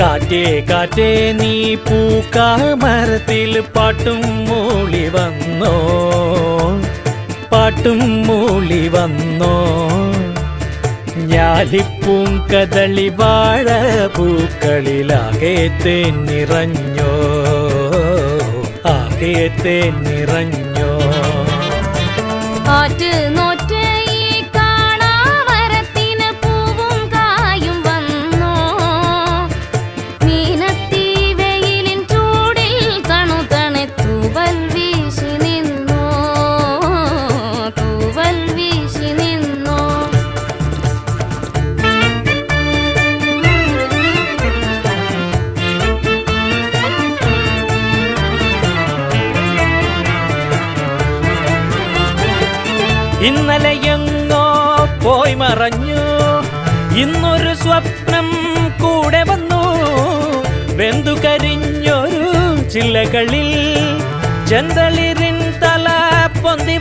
കാറ്റേ കാറ്റേ നീ പൂക്കാമരത്തിൽ പാട്ടും മൂളി വന്നോ, പാട്ടും മൂളി വന്നോ. ഞാലിപ്പൂം കദളി വാഴ പൂക്കളിലാകെ തേൻ നിറഞ്ഞോ, ആകെ തേൻ നിറഞ്ഞോ. ആറ്റ് നോറ്റ് ഈ കാണാവരത്തിന് പൂവും കായും വന്നോ. മീനത്തി വെയിലിൻ ചൂടിൽ തണുതണെ തൂവൽ വീശി നിന്നോ, തൂവൽ വീശി നിന്നോ. ഇന്നലെയെങ്ങോ പോയി മറഞ്ഞു, ഇന്നൊരു സ്വപ്നം കൂടെ വന്നു. വെന്തു കരിഞ്ഞൊരു ചില്ലകളിൽ ചെന്തളിരിൻ തല പൊന്തി